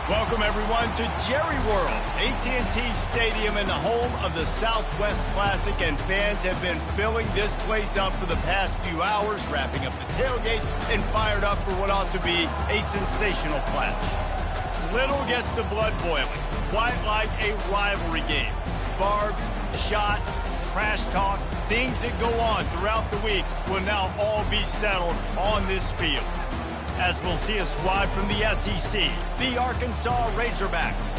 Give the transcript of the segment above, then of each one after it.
Welcome, everyone, to Jerry World, AT&T Stadium and the home of the Southwest Classic, and fans have been filling this place up for the past few hours, wrapping up the tailgate and fired up for what ought to be a sensational clash. Little gets the blood boiling, quite like a rivalry game. Barbs, shots, trash talk, things that go on throughout the week will now all be settled on this field, as we'll see a squad from the SEC, the Arkansas Razorbacks,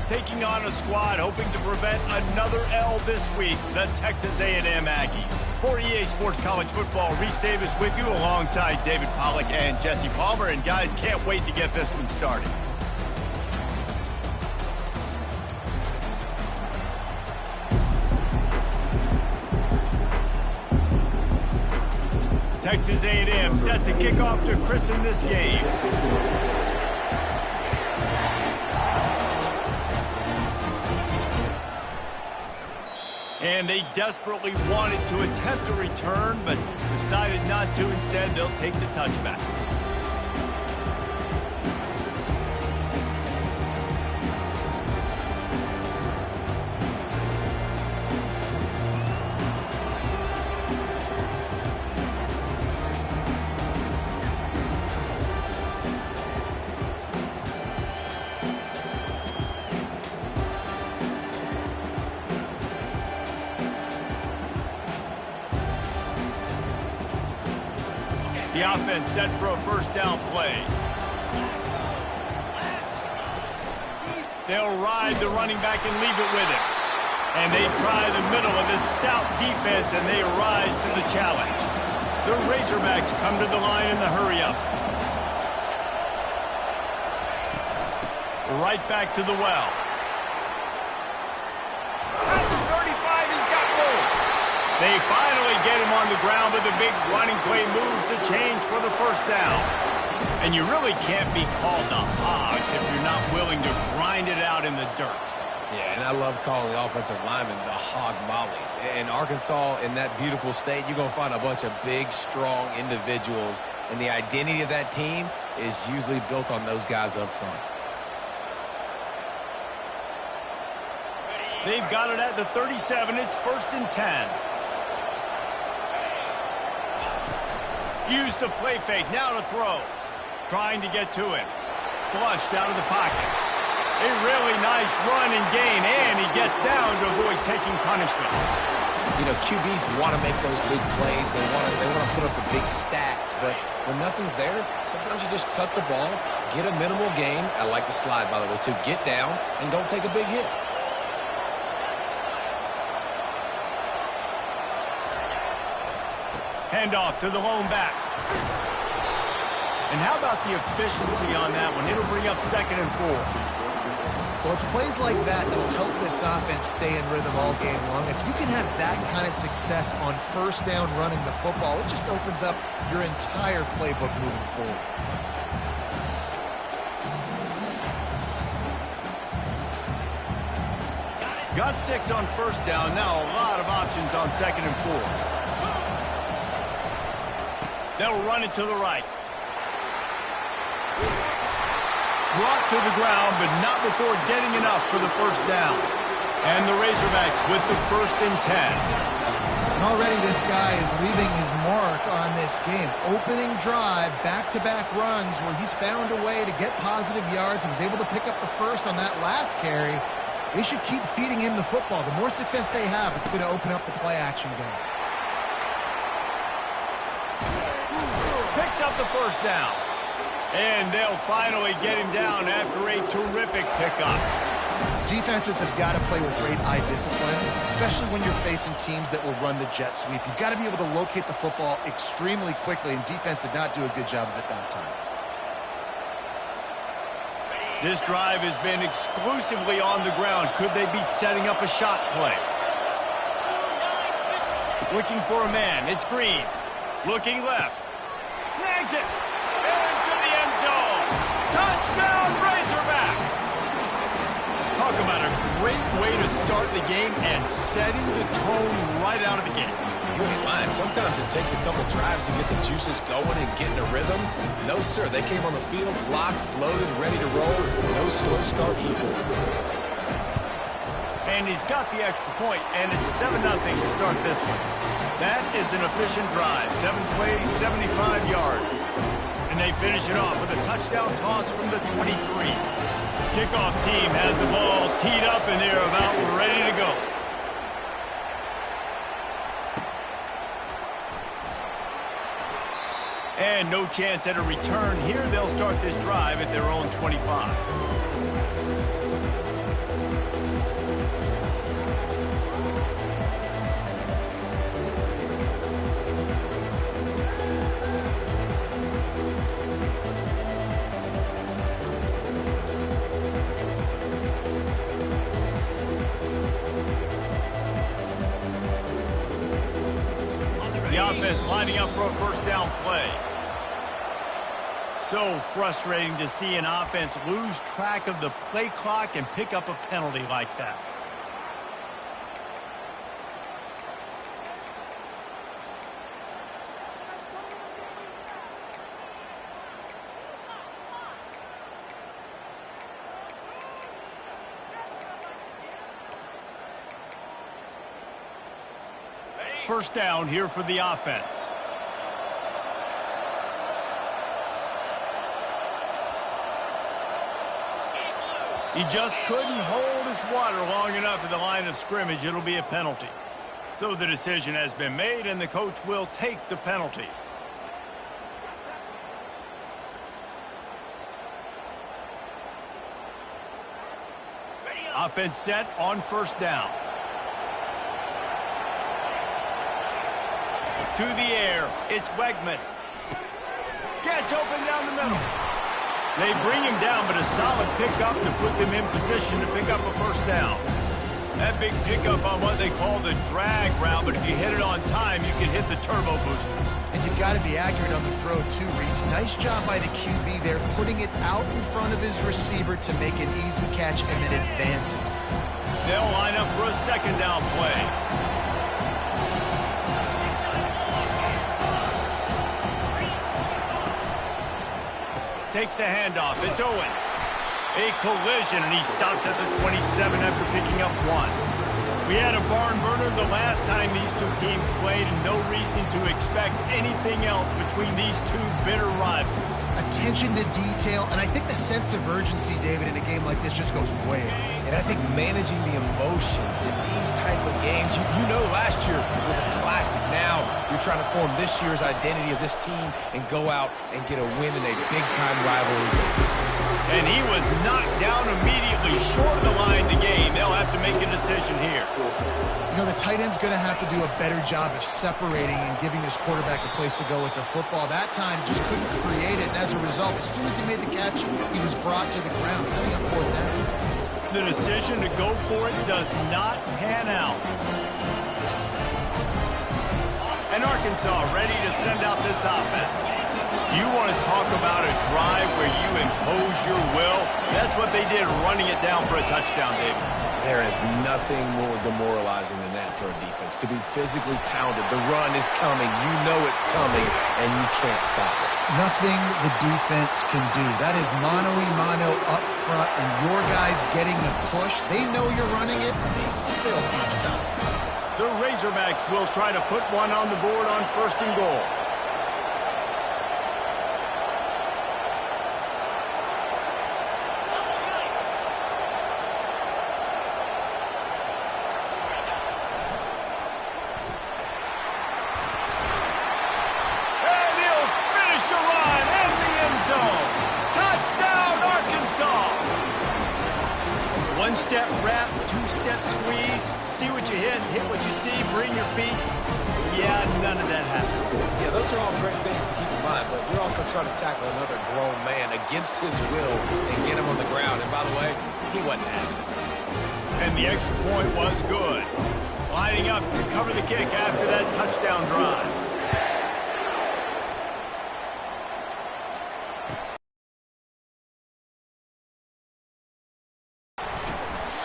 taking on a squad hoping to prevent another L this week, the Texas A&M Aggies. For EA Sports College Football, Reese Davis with you alongside David Pollack and Jesse Palmer. And guys, can't wait to get this one started. Texas A&M set to kick off to christen this game. And they desperately wanted to attempt a return, but decided not to. Instead, they'll take the touchback. The offense set for a first down play. They'll ride the running back and leave it with him. And they try the middle of this stout defense, and they rise to the challenge. The Razorbacks come to the line in the hurry-up. Right back to the well. They finally get him on the ground, but the big running play moves the chains for the first down. And you really can't be called the Hogs if you're not willing to grind it out in the dirt. Yeah, and I love calling the offensive linemen the hog mollies. In Arkansas, in that beautiful state, you're going to find a bunch of big, strong individuals, and the identity of that team is usually built on those guys up front. They've got it at the 37. It's 1st and 10. Use the play fake, now to throw. Trying to get to him. Flushed out of the pocket. A really nice run and gain, and he gets down to avoid taking punishment. You know, QBs want to make those big plays. They want to put up the big stats, but when nothing's there, sometimes you just tuck the ball, get a minimal gain. I like the slide, by the way, too. Get down and don't take a big hit. Handoff to the lone back. And how about the efficiency on that one? It'll bring up 2nd and 4. Well, it's plays like that that'll help this offense stay in rhythm all game long. If you can have that kind of success on first down running the football, it just opens up your entire playbook moving forward. Got 6 on first down. Now a lot of options on 2nd and 4. They'll run it to the right. Brought to the ground, but not before getting enough for the first down. And the Razorbacks with the 1st and 10. And already this guy is leaving his mark on this game. Opening drive, back-to-back runs where he's found a way to get positive yards. He was able to pick up the first on that last carry. They should keep feeding him the football. The more success they have, it's going to open up the play-action game. Picks up the first down. And they'll finally get him down after a terrific pickup. Defenses have got to play with great eye discipline, especially when you're facing teams that will run the jet sweep. You've got to be able to locate the football extremely quickly, and defense did not do a good job of it that time. This drive has been exclusively on the ground. Could they be setting up a shot play? Looking for a man. It's Green. Looking left. Snags it. Into the end zone. Touchdown, Razorbacks. Talk about a great way to start the game and setting the tone right out of the gate. you ain't lying. Sometimes it takes a couple drives to get the juices going and get in a rhythm. No, sir. They came on the field locked, loaded, ready to roll. No slow start either. And he's got the extra point, and it's 7-0 to start this one. That is an efficient drive. 7 plays, 75 yards. And they finish it off with a touchdown toss from the 23. Kickoff team has the ball teed up, and they're about ready to go. And no chance at a return here. They'll start this drive at their own 25. The offense lining up for a first down play. So frustrating to see an offense lose track of the play clock and pick up a penalty like that. First down here for the offense. He just couldn't hold his water long enough at the line of scrimmage. It'll be a penalty. So the decision has been made, and the coach will take the penalty. Offense set on first down. To the air, it's Wegman. Gets open down the middle. They bring him down, but a solid pickup to put them in position to pick up a first down. That big pickup on what they call the drag route, but if you hit it on time, you can hit the turbo boosters. And you've got to be accurate on the throw, too, Reese. Nice job by the QB there, putting it out in front of his receiver to make an easy catch and then advance it. They'll line up for a second down play. Takes the handoff. It's Owens. A collision, and he stopped at the 27 after picking up 1. We had a barn burner the last time these two teams played, and no reason to expect anything else between these two bitter rivals. Attention to detail, and I think the sense of urgency, David, in a game like this just goes way up. And I think managing the emotions in these type of games, you know last year was a classic. Now you're trying to form this year's identity of this team and go out and get a win in a big-time rivalry game. And he was knocked down immediately short of the line to gain. They'll have to make a decision here. You know, the tight end's going to have to do a better job of separating and giving his quarterback a place to go with the football. That time just couldn't create it, and as a result, as soon as he made the catch, he was brought to the ground, setting up fourth down. The decision to go for it does not pan out. And Arkansas ready to send out this offense. You want to talk about a drive where you impose your will? That's what they did, running it down for a touchdown, David. There is nothing more demoralizing than that for a defense. To be physically pounded, the run is coming, you know it's coming, and you can't stop it. Nothing the defense can do. That is mano-a-mano up front, and your guys getting the push. They know you're running it, and they still can't stop it. The Razorbacks will try to put one on the board on first and goal. One-step wrap, two-step squeeze, see what you hit what you see, bring your feet. Yeah, none of that happened. Yeah, those are all great things to keep in mind, but you're also trying to tackle another grown man against his will and get him on the ground. And by the way, he wasn't happy. And the extra point was good. Lining up to cover the kick after that touchdown drive.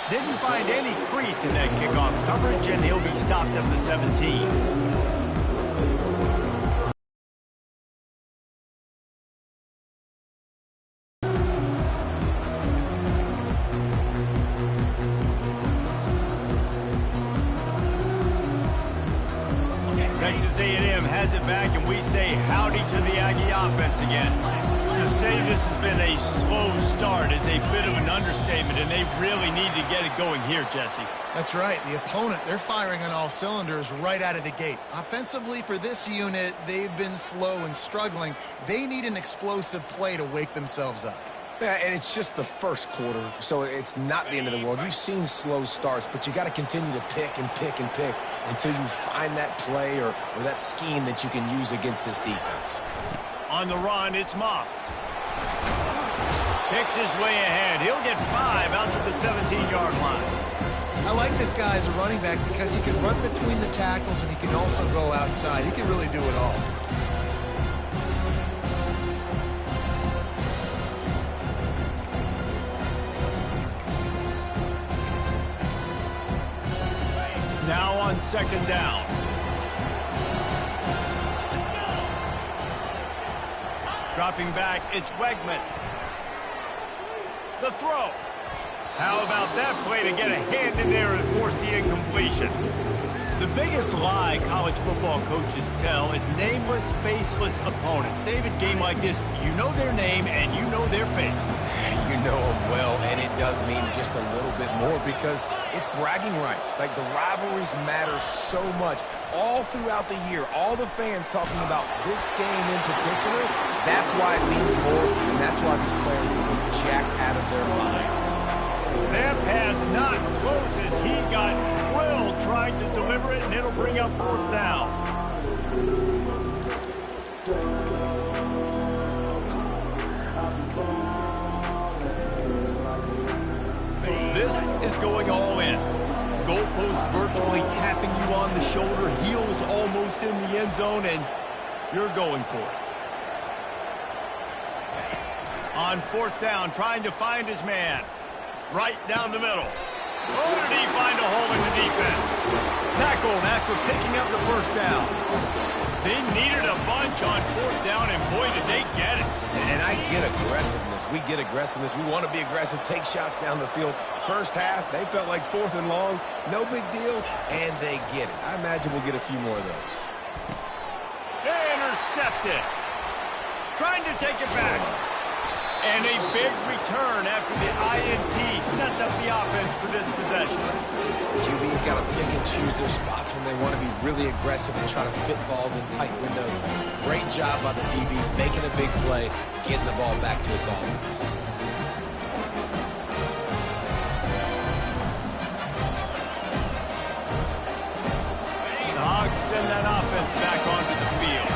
Didn't find any crease in that kickoff coverage, and he'll be stopped at the 17. back, and we say howdy to the Aggie offense again. To say this has been a slow start is a bit of an understatement, and they really need to get it going here, Jesse. That's right. The opponent, they're firing on all cylinders right out of the gate. Offensively, for this unit, they've been slow and struggling. They need an explosive play to wake themselves up. Yeah, and it's just the first quarter, so it's not the end of the world. You've seen slow starts, but you got to continue to pick and pick and pick until you find that play or that scheme that you can use against this defense. On the run, it's Moss. Picks his way ahead. He'll get 5 out to the 17-yard line. I like this guy as a running back because he can run between the tackles and he can also go outside. He can really do it all. Now on second down. Dropping back, it's Wegman. The throw. How about that play to get a hand in there and force the incompletion? The biggest lie college football coaches tell is nameless, faceless opponent. David, game like this, you know their name and you know their face. You know them well, and it does mean just a little bit more because it's bragging rights. Like, the rivalries matter so much. All throughout the year, all the fans talking about this game in particular, that's why it means more, and that's why these players will be jacked out of their minds. That pass not close as he got drilled trying to deliver it, and it'll bring up fourth down. This is going all in. Goalpost virtually tapping you on the shoulder, heels almost in the end zone, and you're going for it. On fourth down, trying to find his man. Right down the middle. Oh, did he find a hole in the defense? Tackled after picking up the first down. They needed a bunch on fourth down, and boy, did they get it. And I get aggressiveness. We get aggressiveness. We want to be aggressive, take shots down the field. First half, they felt like fourth and long. No big deal, and they get it. I imagine we'll get a few more of those. Intercepted. Trying to take it back. And a big return after the INT sets up the offense for this possession. QB's got to pick and choose their spots when they want to be really aggressive and try to fit balls in tight windows. Great job by the DB, making a big play, getting the ball back to its offense. The Hogs send that offense back onto the field.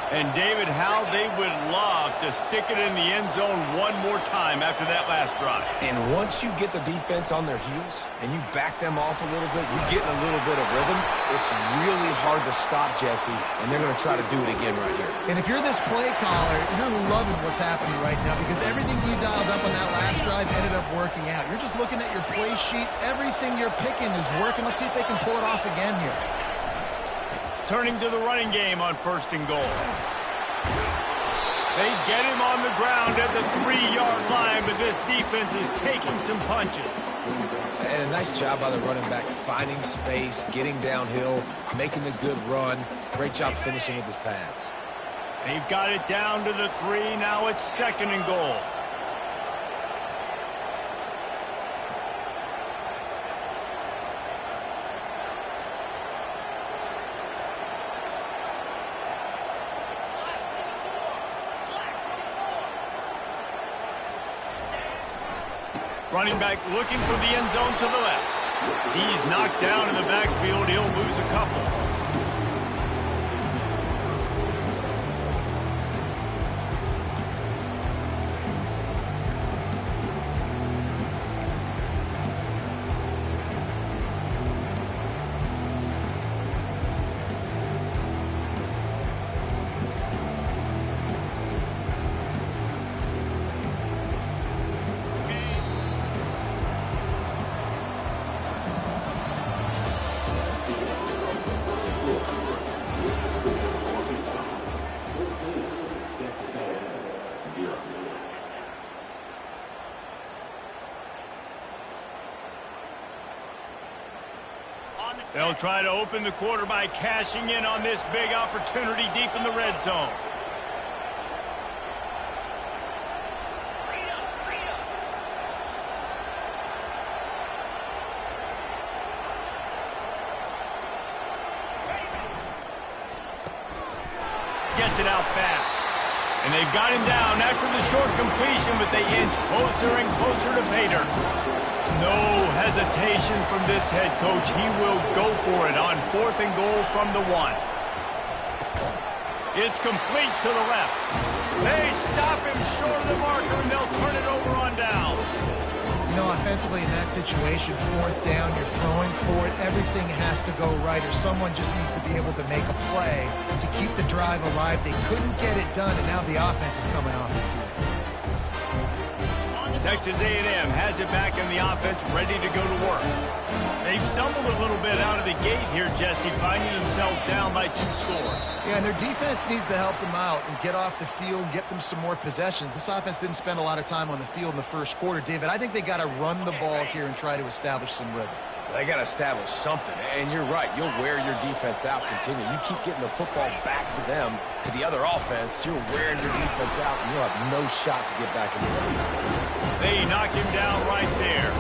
And, David, how they would love to stick it in the end zone one more time after that last drive. And once you get the defense on their heels and you back them off a little bit, you get a little bit of rhythm, it's really hard to stop, Jesse, and they're going to try to do it again right here. And if you're this play caller, you're loving what's happening right now because everything you dialed up on that last drive ended up working out. You're just looking at your play sheet. Everything you're picking is working. Let's see if they can pull it off again here. Turning to the running game on first and goal. They get him on the ground at the 3-yard line, but this defense is taking some punches. And a nice job by the running back, finding space, getting downhill, making the good run. Great job finishing with his pads. They've got it down to the 3. Now it's second and goal. Running back looking for the end zone to the left. He's knocked down in the backfield. He'll lose a couple. They'll try to open the quarter by cashing in on this big opportunity deep in the red zone. Gets it out fast. And they've got him down after the short completion, but they inch closer and closer to pay dirt. No hesitation from this head coach. He will go for it on 4th and goal from the 1. It's complete to the left. They stop him short of the marker, and they'll turn it over on down. You know, offensively in that situation, 4th down, you're throwing for it. Everything has to go right, or someone just needs to be able to make a play to keep the drive alive. They couldn't get it done, and now the offense is coming off the field. Texas A&M has it back in the offense, ready to go to work. They've stumbled a little bit out of the gate here, Jesse, finding themselves down by 2 scores. Yeah, and their defense needs to help them out and get off the field and get them some more possessions. This offense didn't spend a lot of time on the field in the first quarter, David. I think they got to run the ball here and try to establish some rhythm. They got to establish something, and you're right. You'll wear your defense out continue. You keep getting the football back to them, to the other offense, you're wearing your defense out, and you'll have no shot to get back in this game. They knock him down right there.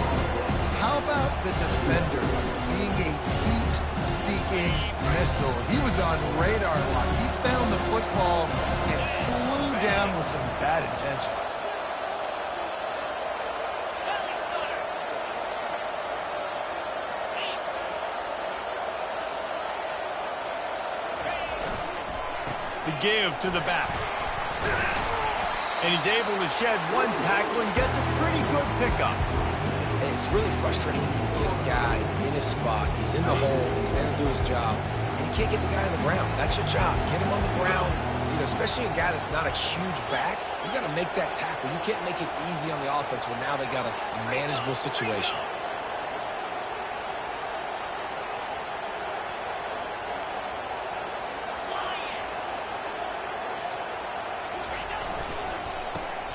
How about the defender being a heat-seeking missile? He was on radar lock. He found the football and flew down with some bad intentions. The give to the back. And he's able to shed 1 tackle and gets a pretty good pickup. And it's really frustrating when you get a guy in his spot. He's in the hole. He's there to do his job. And you can't get the guy on the ground. That's your job. Get him on the ground. You know, especially a guy that's not a huge back. You got to make that tackle. You can't make it easy on the offense when now they got a manageable situation.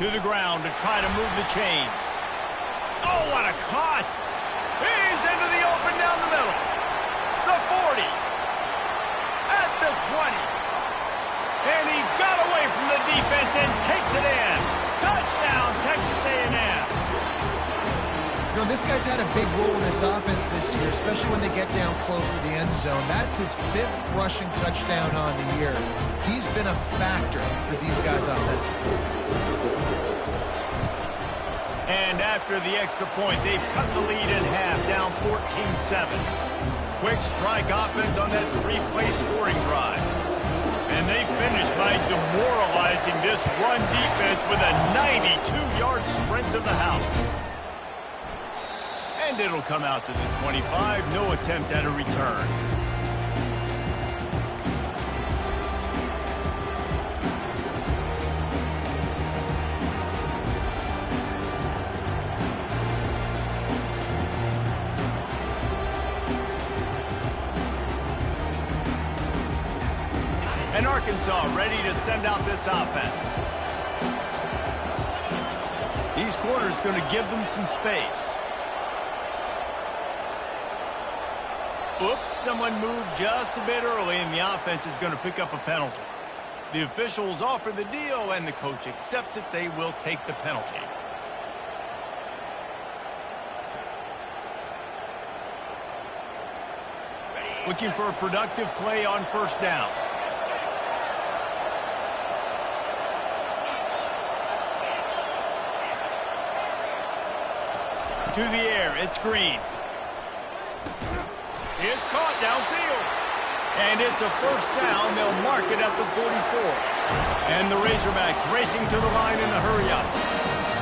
To the ground to try to move the chains. Oh, what a cut! He's into the open down the middle. The 40. At the 20. And he got away from the defense and takes it in. Touchdown, Texas A&M. You know, this guy's had a big role in this offense this year, especially when they get down close to the end zone. That's his 5th rushing touchdown on the year. He's been a factor for these guys offensively. And after the extra point, they've cut the lead in half, down 14-7. Quick strike offense on that 3-play scoring drive. And they finish by demoralizing this run defense with a 92-yard sprint to the house. And it'll come out to the 25, no attempt at a return. And Arkansas ready to send out this offense. These corners going to give them some space. Oops, someone moved just a bit early, and the offense is going to pick up a penalty. The officials offer the deal, and the coach accepts it. They will take the penalty. Looking for a productive play on 1st down. To the air, it's Green. It's caught downfield. And it's a 1st down. They'll mark it at the 44. And the Razorbacks racing to the line in a hurry-up.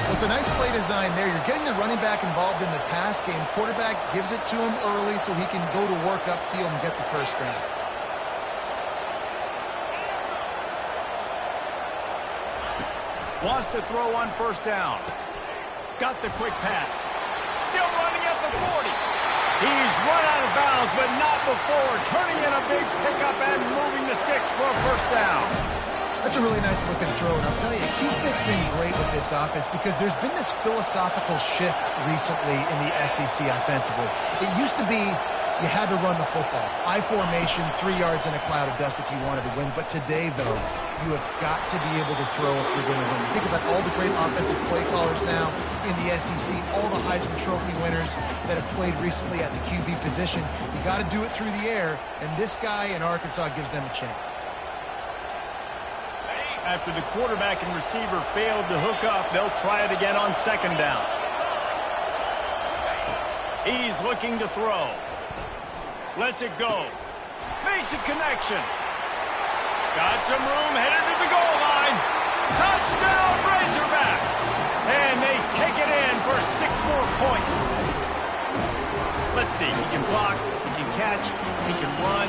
Well, it's a nice play design there. You're getting the running back involved in the pass game. Quarterback gives it to him early so he can go to work upfield and get the 1st down. Wants to throw on 1st down. Got the quick pass. Still running at the 40. He's run out of bounds, but not before. Turning in a big pickup and moving the sticks for a 1st down. That's a really nice looking throw, and I'll tell you, he fits in great with this offense because there's been this philosophical shift recently in the SEC offensively. It used to be You had to run the football. I formation, 3 yards in a cloud of dust if you wanted to win. But today, though, you have got to be able to throw if you're going to win. Think about all the great offensive play callers now in the SEC, all the Heisman Trophy winners that have played recently at the QB position. You got to do it through the air, and this guy in Arkansas gives them a chance. After the quarterback and receiver failed to hook up, they'll try it again on second down. He's looking to throw. Lets it go. Makes a connection. Got some room, headed to the goal line. Touchdown, Razorbacks! And they take it in for 6 more points. Let's see, he can block, he can catch, he can run.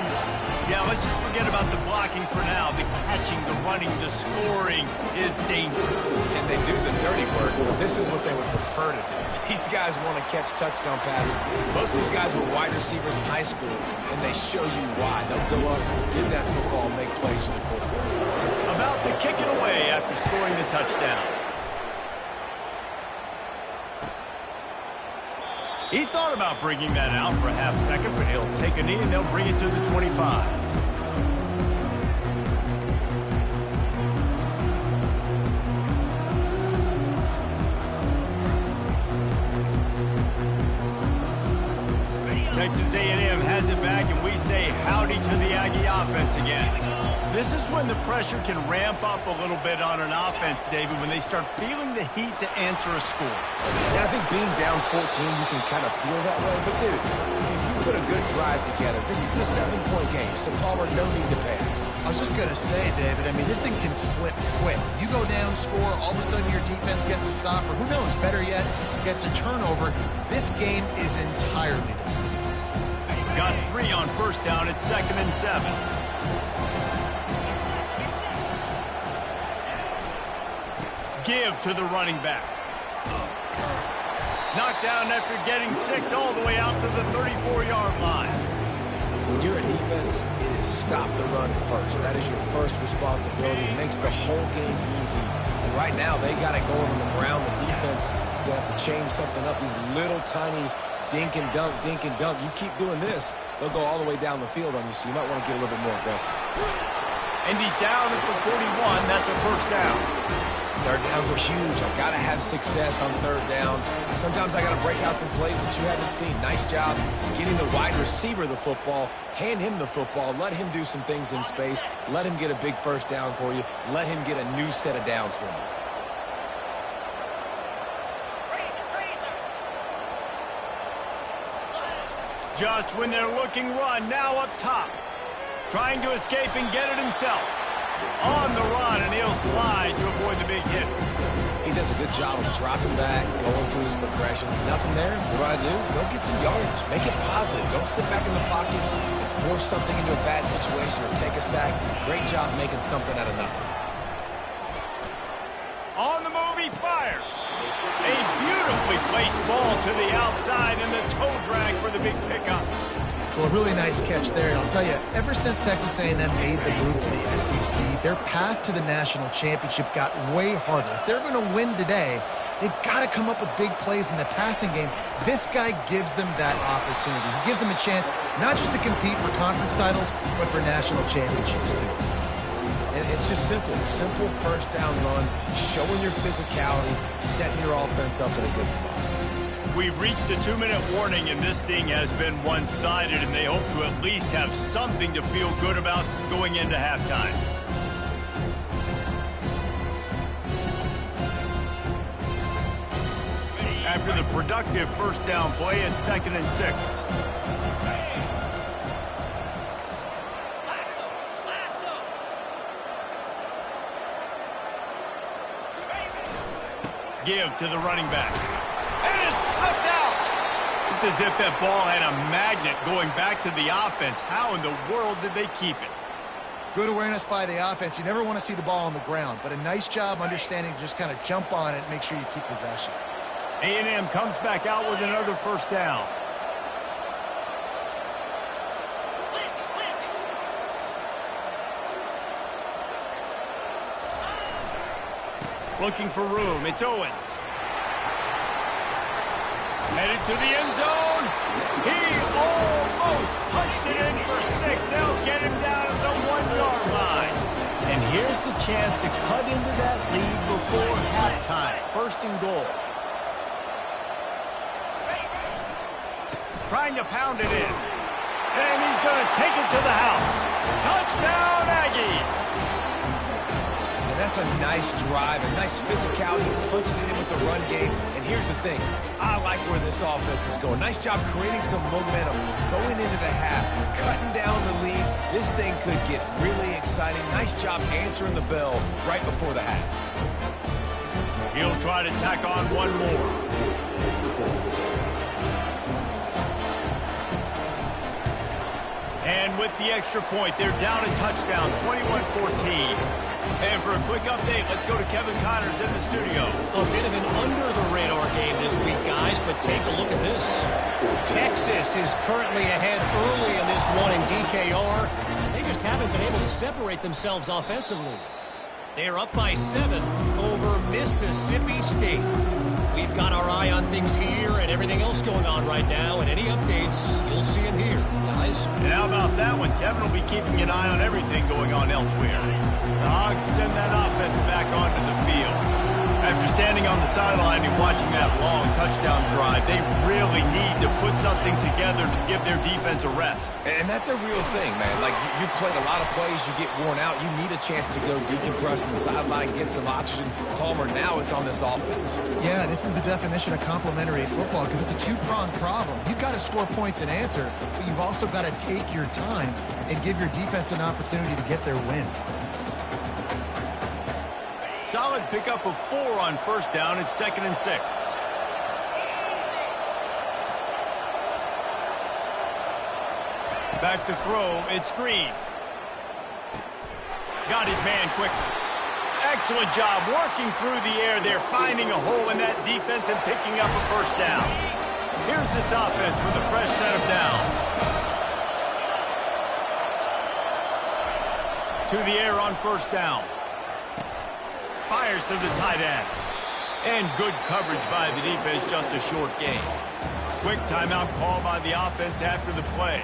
Yeah, let's just forget about the blocking for now. The catching, the running, the scoring is dangerous. And they do the dirty work, but this is what they would prefer to do. These guys want to catch touchdown passes. Most of these guys were wide receivers in high school, and they show you why. They'll go up, get that football, and make plays for the quarterback. About to kick it away after scoring the touchdown. He thought about bringing that out for a half second, but he'll take a knee and they'll bring it to the 25. Texas A&M has it back, and we say howdy to the Aggie offense again. This is when the pressure can ramp up a little bit on an offense, David, when they start feeling the heat to answer a score. Yeah, I think being down 14, you can kind of feel that way. But, dude, if you put a good drive together, this is a 7-point game, so Palmer, no need to panic. I was just going to say, David, I mean, this thing can flip quick. You go down, score, all of a sudden your defense gets a stop, or who knows, better yet, gets a turnover. This game is entirely different. Got 3 on first down at 2nd and 7. Give to the running back. Knocked down after getting 6 all the way out to the 34-yard line. When you're a defense, it is stop the run first. That is your first responsibility. It makes the whole game easy. And right now, they got it going on the ground. The defense is going to have to change something up. These little tiny dink and dunk, dink and dunk. You keep doing this, they'll go all the way down the field on you, so you might want to get a little bit more aggressive. And he's down at the 41. That's a first down. Third downs are huge. I got to have success on third down. Sometimes I got to break out some plays that you haven't seen. Nice job getting the wide receiver the football. Hand him the football. Let him do some things in space. Let him get a big first down for you. Let him get a new set of downs for you. Just when they're looking run, now up top. Trying to escape and get it himself. On the run, and he'll slide to avoid the big hit. He does a good job of dropping back, going through his progressions. Nothing there. What do? Go get some yards. Make it positive. Don't sit back in the pocket and force something into a bad situation or take a sack. Great job making something out of nothing. On the move, he fires. A beautifully placed ball to the outside, and the toe drag for the big pickup. Well, a really nice catch there, and I'll tell you, ever since Texas A&M made the move to the SEC, their path to the national championship got way harder. If they're going to win today, they've got to come up with big plays in the passing game. This guy gives them that opportunity. He gives them a chance not just to compete for conference titles, but for national championships, too. And it's just simple. Simple first down run, showing your physicality, setting your offense up in a good spot. We've reached a 2-minute warning, and this thing has been one-sided, and they hope to at least have something to feel good about going into halftime. After the productive first down play at 2nd and 6. Give to the running back. And is sucked out. It's as if that ball had a magnet going back to the offense. How in the world did they keep it? Good awareness by the offense. You never want to see the ball on the ground, but a nice job understanding to just kind of jump on it and make sure you keep possession. A&M comes back out with another first down. Looking for room. It's Owens. Headed to the end zone. He almost close. Punched it in for 6. They'll get him down at the 1-yard line. And here's the chance to cut into that lead before halftime. First and goal. Trying to pound it in. And he's going to take it to the house. Touchdown, Aggies. And that's a nice drive, a nice physicality, punching it in with the run game. And here's the thing. I like where this offense is going. Nice job creating some momentum, going into the half, cutting down the lead. This thing could get really exciting. Nice job answering the bell right before the half. He'll try to tack on one more. And with the extra point, they're down a touchdown, 21-14. And for a quick update, let's go to Kevin Connors in the studio. A bit of an under-the-radar game this week, guys, but take a look at this. Texas is currently ahead early in this one in DKR. They just haven't been able to separate themselves offensively. They're up by 7 over Mississippi State. We've got our eye on things here and everything else going on right now, and any updates, you'll see them here, guys. And how about that one? Kevin will be keeping an eye on everything going on elsewhere. The Hogs send that offense back onto the field. After standing on the sideline and watching that long touchdown drive, they really need to put something together to give their defense a rest. And that's a real thing, man. Like, you played a lot of plays, you get worn out. You need a chance to go decompress on the sideline, get some oxygen. Palmer, now it's on this offense. Yeah, this is the definition of complementary football because it's a two-pronged problem. You've got to score points and answer, but you've also got to take your time and give your defense an opportunity to get their win. Solid pickup of 4 on first down. It's 2nd and 6. Back to throw. It's Green. Got his man quickly. Excellent job working through the air there, finding a hole in that defense and picking up a first down. Here's this offense with a fresh set of downs. To the air on first down. Fires to the tight end. And good coverage by the defense, just a short gain. Quick timeout call by the offense after the play.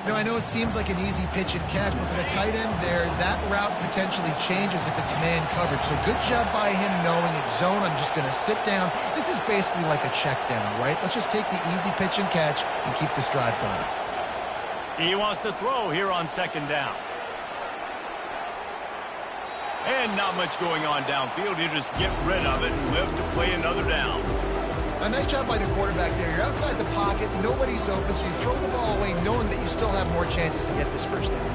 You know, I know it seems like an easy pitch and catch, but for the tight end there, that route potentially changes if it's man coverage. So good job by him knowing it's zone. I'm just going to sit down. This is basically like a check down, right? Let's just take the easy pitch and catch and keep this drive going. He wants to throw here on 2nd down. And not much going on downfield. He'll just get rid of it and live to play another down. A nice job by the quarterback there. You're outside the pocket. Nobody's open, so you throw the ball away knowing that you still have more chances to get this first down.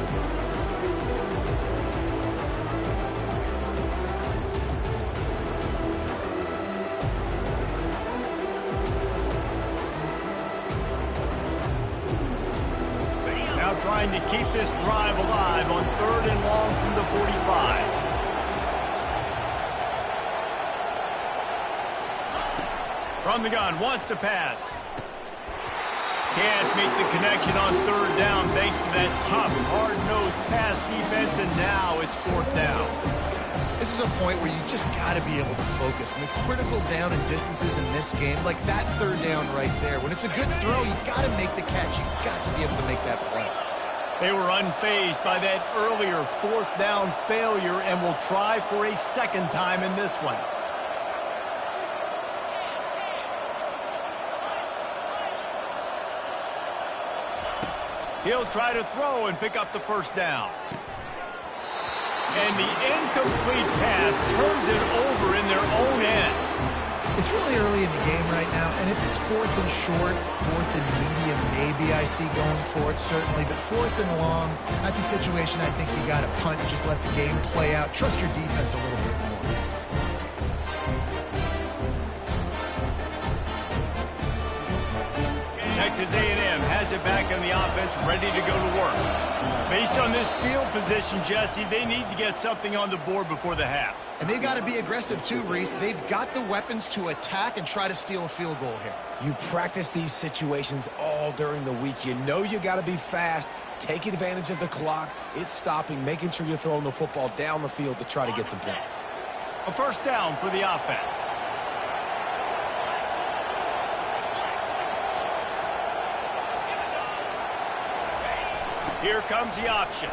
Now trying to keep this drive alive on 3rd and long from the 45. From the gun, wants to pass. Can't make the connection on 3rd down thanks to that tough, hard-nosed pass defense, and now it's 4th down. This is a point where you just got to be able to focus. And the critical down and distances in this game, like that 3rd down right there, when it's a good throw, you got to make the catch. You got to be able to make that play. They were unfazed by that earlier 4th down failure and will try for a 2nd time in this one. He'll try to throw and pick up the first down. And the incomplete pass turns it over in their own end. It's really early in the game right now, and if it's 4th and short, 4th and medium, maybe I see going for it, certainly. But 4th and long, that's a situation I think you got to punt and just let the game play out. Trust your defense a little bit more. Texas A&M has it back in the offense, ready to go to work. Based on this field position, Jesse, they need to get something on the board before the half. And they've got to be aggressive too, Reese. They've got the weapons to attack and try to steal a field goal here. You practice these situations all during the week. You know you got to be fast, take advantage of the clock. It's stopping, making sure you're throwing the football down the field to try to get some points. A first down for the offense. Here comes the option.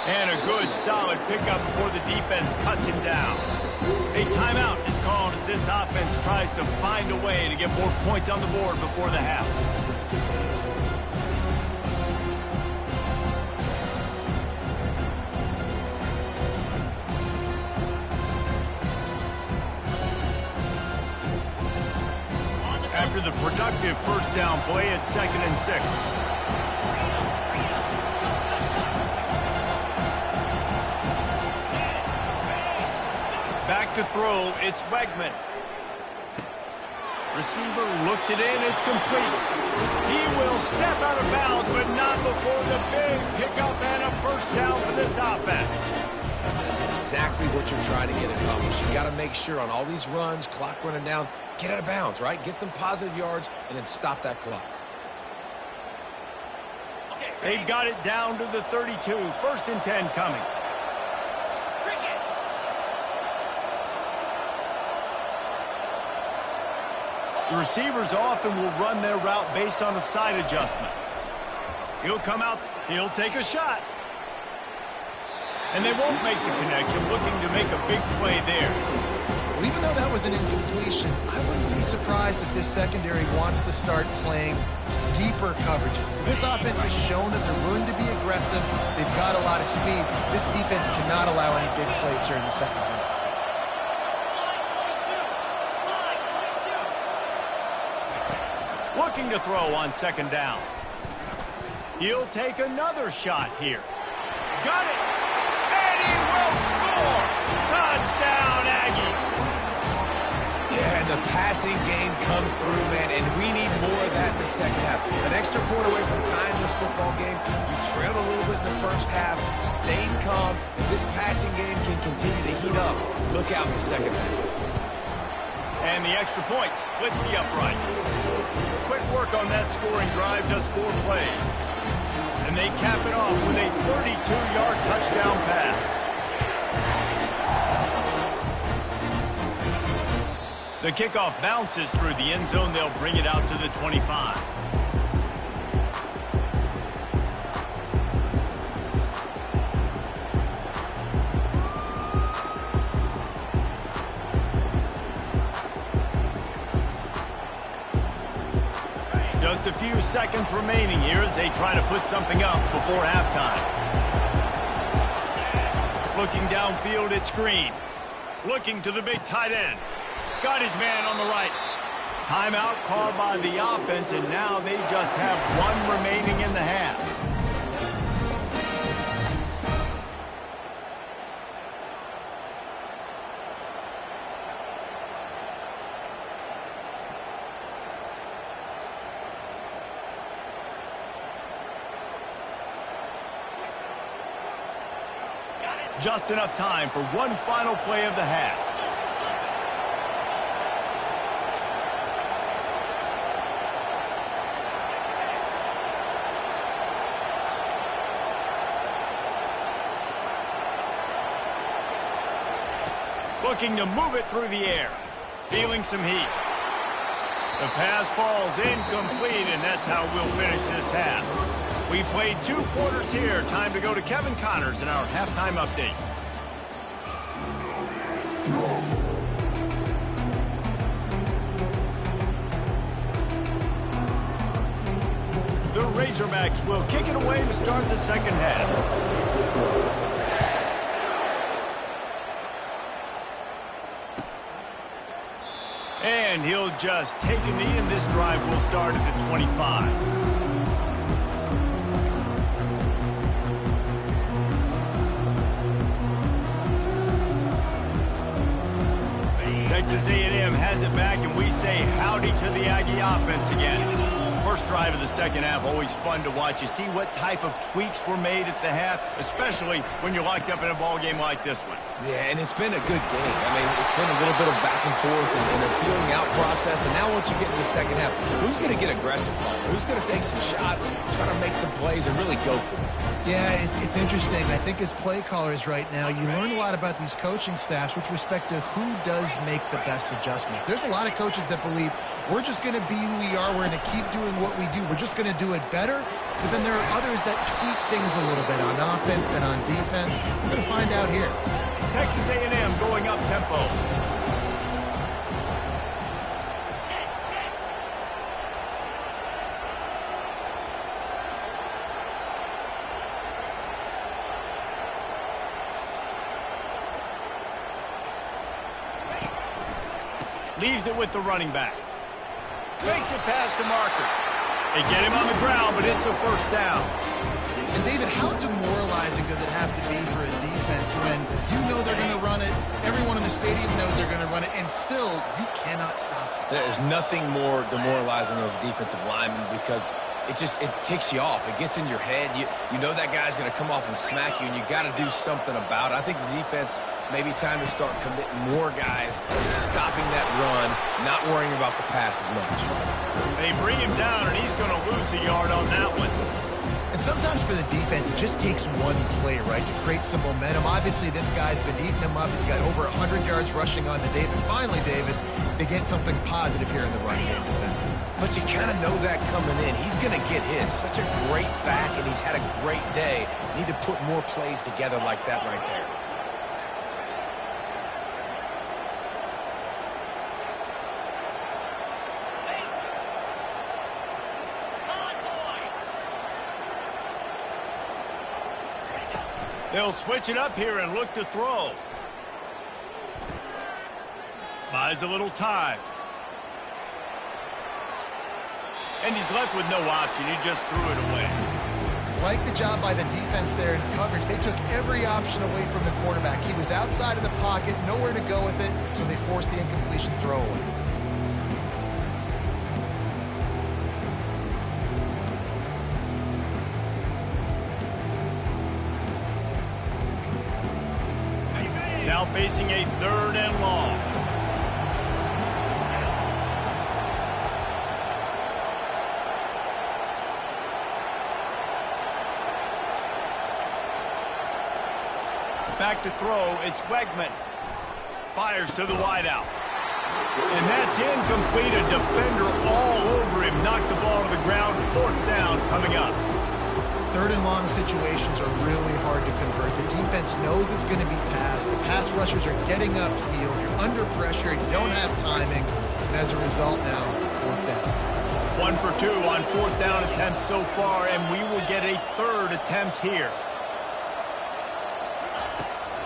And a good, solid pickup before the defense cuts him down. A timeout is called as this offense tries to find a way to get more points on the board before the half. After the productive first down play, it's 2nd and 6. Back to throw, it's Wegman. Receiver looks it in, it's complete. He will step out of bounds, but not before the big pickup and a first down for this offense. That's exactly what you're trying to get accomplished. You got to make sure on all these runs, clock running down, get out of bounds, right? Get some positive yards, and then stop that clock. They've got it down to the 32. 1st and 10 coming. The receivers often will run their route based on a side adjustment. He'll come out, he'll take a shot. And they won't make the connection, looking to make a big play there. Well, even though that was an incompletion, I wouldn't be surprised if this secondary wants to start playing deeper coverages. Because this offense has shown that they're willing to be aggressive. They've got a lot of speed. This defense cannot allow any big plays here in the second half. Looking to throw on 2nd down. He'll take another shot here. Got it! And he will score! Touchdown, Aggie! Yeah, and the passing game comes through, man, and we need more of that in the second half. An extra point away from tying this football game. You trailed a little bit in the first half, stayed calm. If this passing game can continue to heat up, look out in the second half. And the extra point splits the uprights. Quick work on that scoring drive, just 4 plays. And they cap it off with a 32-yard touchdown pass. The kickoff bounces through the end zone. They'll bring it out to the 25. Just a few seconds remaining here as they try to put something up before halftime. Looking downfield, it's Green. Looking to the big tight end. Got his man on the right. Timeout called by the offense, and now they just have 1 remaining in the half. Just enough time for one final play of the half. Looking to move it through the air. Feeling some heat. The pass falls incomplete, and that's how we'll finish this half. We played 2 quarters here. Time to go to Kevin Connors in our halftime update. The Razorbacks will kick it away to start the second half. And he'll just take a knee, and this drive will start at the 25. Texas A&M has it back, and we say howdy to the Aggie offense again. First drive of the second half, always fun to watch. You see what type of tweaks were made at the half, especially when you're locked up in a ball game like this one. Yeah, and it's been a good game. I mean, it's been a little bit of back and forth and a feeling out process. And now once you get to the second half, who's going to get aggressive, Paul? Who's going to take some shots, try to make some plays, and really go for it? Yeah, it's interesting. I think as play callers right now, you learn a lot about these coaching staffs with respect to who does make the best adjustments. There's a lot of coaches that believe we're just going to be who we are. We're going to keep doing what we do. We're just going to do it better. But then there are others that tweak things a little bit on offense and on defense. We're going to find out here. Texas A&M going up tempo. Leaves it with the running back. Makes it past the marker. They get him on the ground, but it's a first down. And, David, how demoralizing does it have to be for a defense when you know they're going to run it, everyone in the stadium knows they're going to run it, and still you cannot stop it? There's nothing more demoralizing as a defensive lineman because it ticks you off. It gets in your head. You know that guy's going to come off and smack you, and you got to do something about it. I think the defense maybe time to start committing more guys to stopping that run, not worrying about the pass as much. They bring him down, and he's going to lose a yard on that one. And sometimes for the defense, it just takes one play, right, to create some momentum. Obviously, this guy's been eating him up. He's got over 100 yards rushing on the day. But finally, David, they get something positive here in the running game defensively. But you kind of know that coming in. He's going to get his. Such a great back, and he's had a great day. Need to put more plays together like that right there. They'll switch it up here and look to throw. Buys a little time. And he's left with no option. He just threw it away. Like the job by the defense there in coverage. They took every option away from the quarterback. He was outside of the pocket, nowhere to go with it, so they forced the incompletion throw away. Now facing a 3rd and long. Back to throw, it's Wegman. Fires to the wideout. And that's incomplete. A defender all over him. Knocked the ball to the ground. 4th down coming up. 3rd and long situations are really hard to convert. The defense knows it's going to be passed. The pass rushers are getting upfield. You're under pressure. You don't have timing. And as a result now, 4th down. 1 for 2 on 4th down attempts so far, and we will get a 3rd attempt here.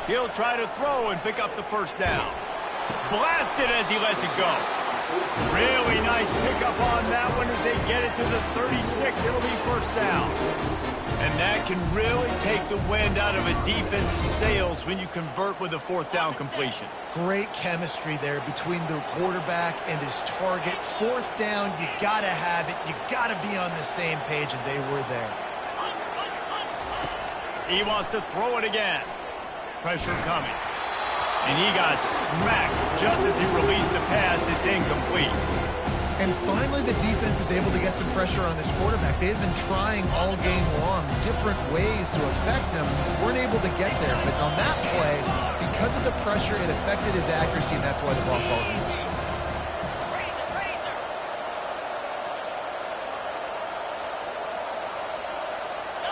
He'll try to throw and pick up the 1st down. Blasted as he lets it go. Really nice pickup on that one as they get it to the 36. It'll be 1st down. And that can really take the wind out of a defense's sails when you convert with a 4th down completion. Great chemistry there between the quarterback and his target. 4th down, you got to have it. You got to be on the same page, and they were there. He wants to throw it again. Pressure coming. And he got smacked just as he released the pass. It's incomplete. And finally, the defense is able to get some pressure on this quarterback. They had been trying all game long different ways to affect him. Weren't able to get there. But on that play, because of the pressure, it affected his accuracy, and that's why the ball falls in.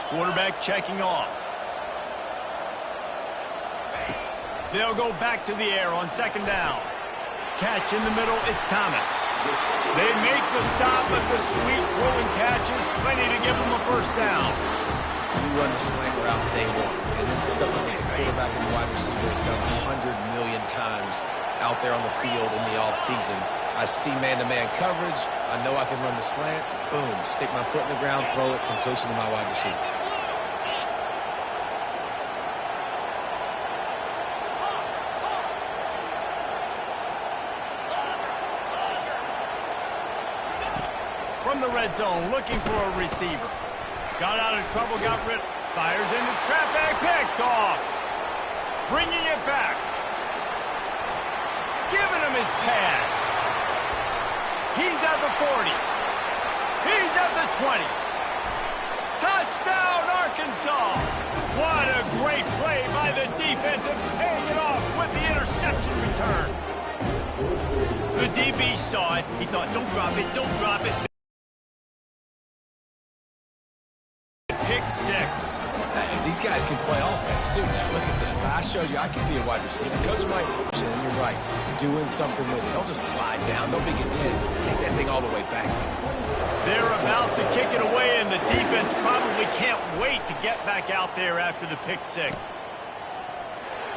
Quarterback checking off. They'll go back to the air on 2nd down. Catch in the middle, it's Thomas. They make the stop, but the sweet rolling catch is plenty to give them a 1st down. You run the slant route day 1, and this is something that the quarterback and the wide receiver has done 100 million times out there on the field in the offseason. I see man-to-man coverage. I know I can run the slant. Boom, stick my foot in the ground, throw it, completion to my wide receiver. From the red zone, looking for a receiver. Got out of trouble, got rid, fires into traffic, picked off. bringing it back. Giving him his pads. He's at the 40. He's at the 20. Touchdown, Arkansas. What a great play by the defense and paying it off with the interception return. The DB saw it. He thought, don't drop it, don't drop it. Pick six. These guys can play offense, too. Now, look at this. I showed you I can be a wide receiver. Coach Mike, and you're right, doing something with it. Don't just slide down. Don't be content. Take that thing all the way back. They're about to kick it away, and the defense probably can't wait to get back out there after the pick six.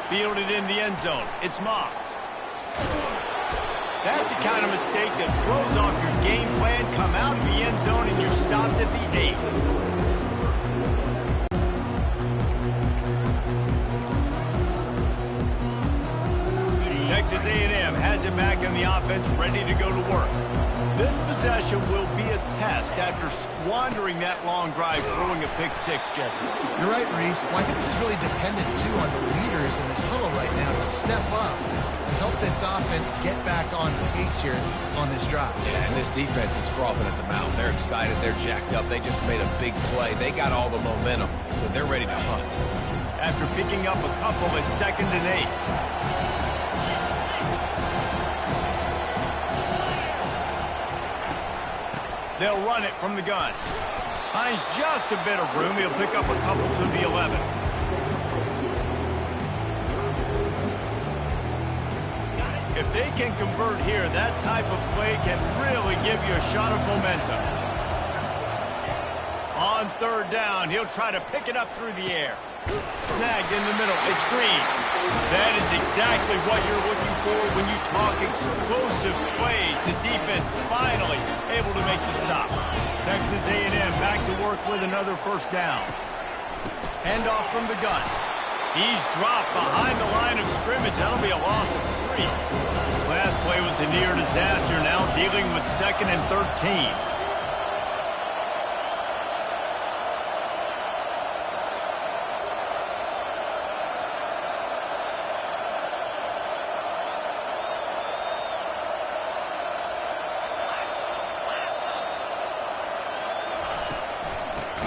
Fielded in the end zone. It's Moss. That's the kind of mistake that throws off your game plan. Come out of the end zone, and you're stopped at the 8. Texas A&M has it back in the offense, ready to go to work. This possession will be a test after squandering that long drive, throwing a pick six, Jesse. You're right, Reese. Well, I think this is really dependent, too, on the leaders in this huddle right now to step up and help this offense get back on pace here on this drive. Yeah, and this defense is frothing at the mouth. They're excited. They're jacked up. They just made a big play. They got all the momentum, so they're ready to hunt. After picking up a couple at 2nd and 8. They'll run it from the gun. Finds just a bit of room. He'll pick up a couple to the 11. If they can convert here, that type of play can really give you a shot of momentum. On 3rd down, he'll try to pick it up through the air. Snagged in the middle. It's Green. That is exactly what you're looking for when you talk explosive plays. The defense finally able to make the stop. Texas A&M back to work with another 1st down. Handoff from the gun. He's dropped behind the line of scrimmage. That'll be a loss of 3. Last play was a near disaster. Now dealing with 2nd and 13.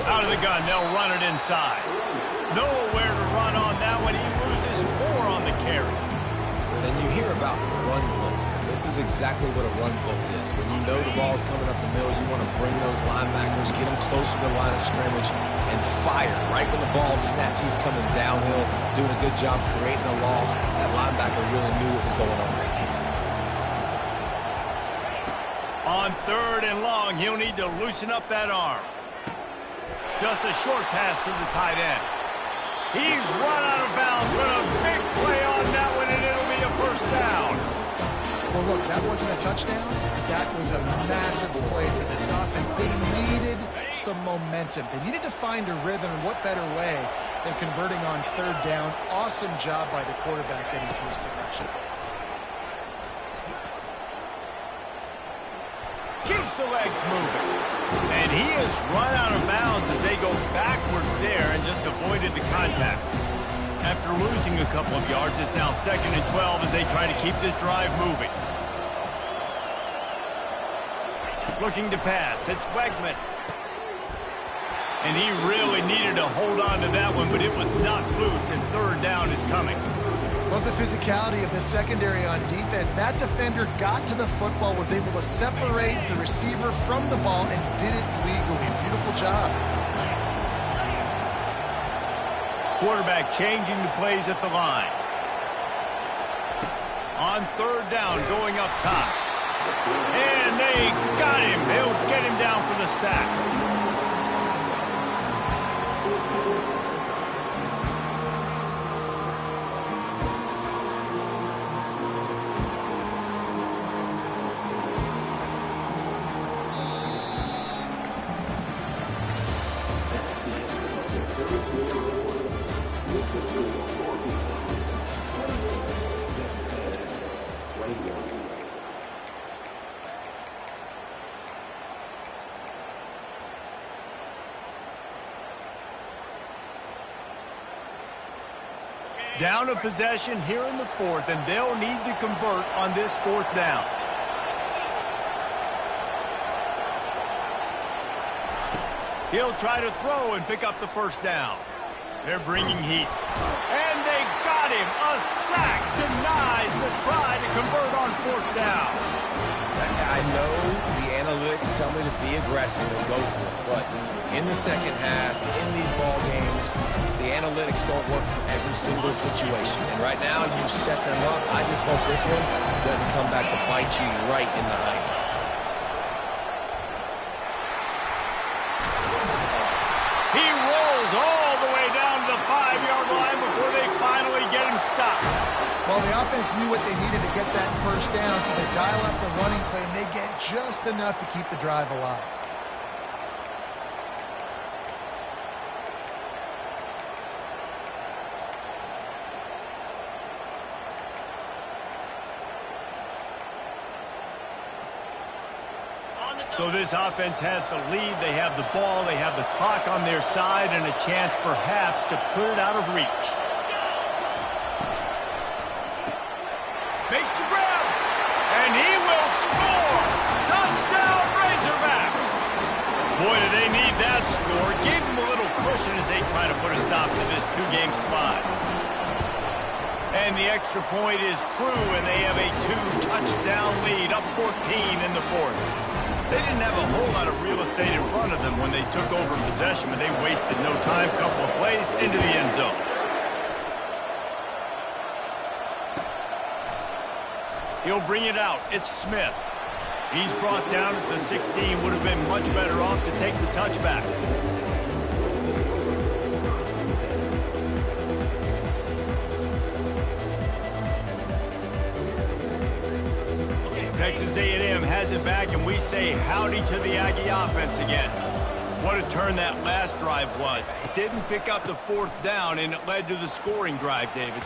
Out of the gun, they'll run it inside. Nowhere to run on that one. He loses 4 on the carry. And you hear about run blitzes. This is exactly what a run blitz is. When you know the ball's coming up the middle, you want to bring those linebackers, get them closer to the line of scrimmage, and fire. Right when the ball snapped, he's coming downhill, doing a good job creating a loss. That linebacker really knew what was going on. On 3rd and long, he'll need to loosen up that arm. Just a short pass to the tight end. He's run out of bounds with a big play on that one, and it'll be a 1st down. Well, look, that wasn't a touchdown. That was a massive play for this offense. They needed some momentum. They needed to find a rhythm, and what better way than converting on 3rd down. Awesome job by the quarterback getting to his production. Keeps the legs moving. And he has run out of bounds as they go backwards there and just avoided the contact. After losing a couple of yards, it's now 2nd and 12 as they try to keep this drive moving. Looking to pass. It's Wegman. And he really needed to hold on to that one, but it was not loose, and 3rd down is coming. Love the physicality of the secondary on defense. That defender got to the football, was able to separate the receiver from the ball, and did it legally. Beautiful job. Quarterback changing the plays at the line. On 3rd down, going up top. And they got him. They'll get him down for the sack. Down a possession here in the fourth, and they'll need to convert on this fourth down. He'll try to throw and pick up the first down. They're bringing heat. And they got him. A sack denies the try to convert on fourth down. I know the analytics tell me to be aggressive and go for it, but in the second half, in these ball games, the analytics don't work for every single situation. And right now, you set them up. I just hope this one doesn't come back to bite you right in the eye. He rolls all the way down to the 5-yard line before they finally get him stopped. Well, the offense knew what they needed to get that first down, so they dial up the running play, and they get just enough to keep the drive alive. So this offense has the lead. They have the ball. They have the clock on their side and a chance perhaps to put it out of reach. Makes the grab. And he will score. Touchdown Razorbacks. Boy, do they need that score. Gave them a little cushion as they try to put a stop to this two-game slide. And the extra point is true, and they have a 2-touchdown lead, up 14 in the fourth. They didn't have a whole lot of real estate in front of them when they took over possession, but they wasted no time. Couple of plays into the end zone. He'll bring it out. It's Smith. He's brought down at the 16. Would have been much better off to take the touchback. Texas A&M has it back, and we say howdy to the Aggie offense again. What a turn that last drive was. Didn't pick up the fourth down, and it led to the scoring drive, David.